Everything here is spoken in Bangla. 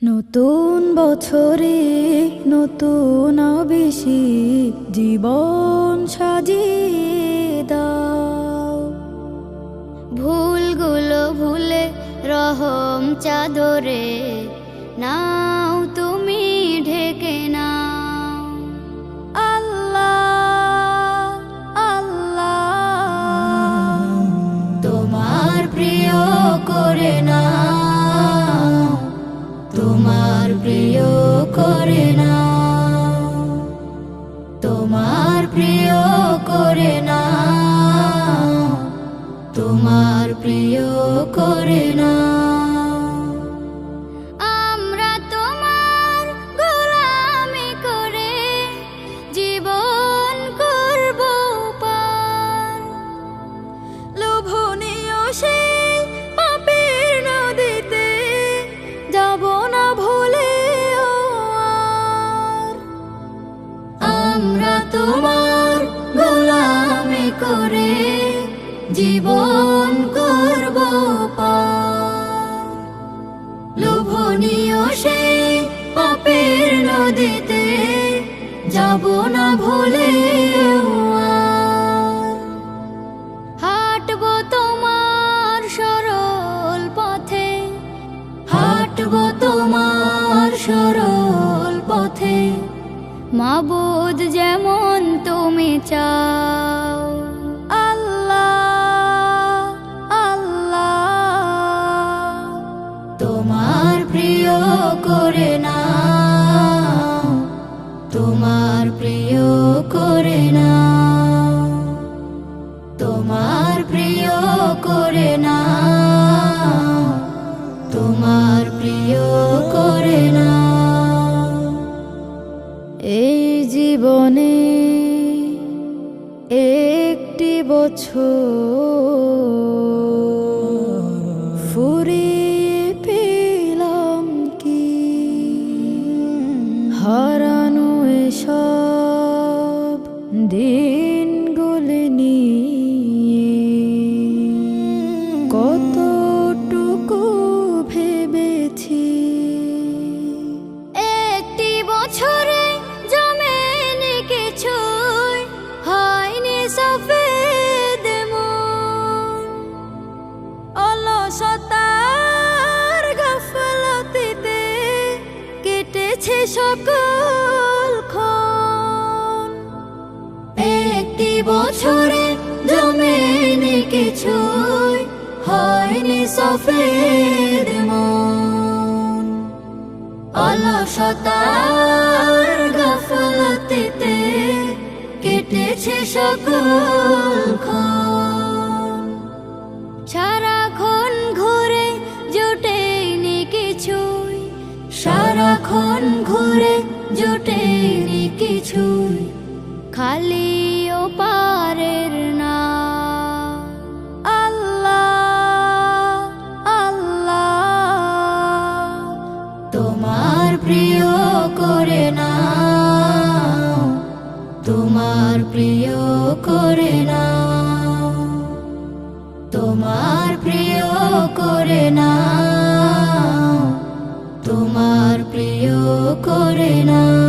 নতুন বছরে নতুন আবেশে জীবন সাজিয়ে দাও। ভুলগুলো ভুলে রহম চাদরে নাও তুমি ঢেকে নাও। আল্লাহ আল্লাহ তোমার প্রিয় করে নাও, তোমার প্রিয় করে নাও, তোমার প্রিয় করে নাও, তোমার প্রিয় করে নাও। আমরা তোমার গোলামি করে জীবন করব পার। লোভনীয় সেই পাপের নদীতে যাব না ভুলে আর। আমরা তোমার গোলামি করে জীবন করব পার। লোভনীয় সেই পাপের নদীতে যাব না ভুলে আর। হাঁটবো তোমার সরল পথে, হাঁটবো তোমার সরল পথে, মাবুদ যেমন তুমি চাও। আল্লাহ আল্লাহ তোমার প্রিয় করে নাও, তোমার প্রিয় করে নাও, তোমার প্রিয় করে নাও, তোমার প্রিয় করে নাও। এই জীবনে একটি বছর ফুরিয়ে পেলাম কি হারানো এসব দিনগুলি নিয়ে কতটুকু ভেবেছি। একটি বছরে জমেনি কিছুই, হয়নি সফেদ মন। অলসতার গাফলতিতে কেটেছে সকল ক্ষণ। একটি বছরে জমেনি কিছুই, হয়নি সফেদ মন। অলসতার গাফলতিতে কেটেছে সকল ক্ষণ। সারাক্ষণ ঘুরে জোটেনি কিছুই, সারাক্ষণ ঘুরে জোটেনি কিছুই, খালি ও পারের না। আল্লাহ আল্লাহ তোমার প্রিয় করে নাও, তোমার প্রিয় করে নাও, তোমার প্রিয় করে নাও, তোমার প্রিয় করে নাও।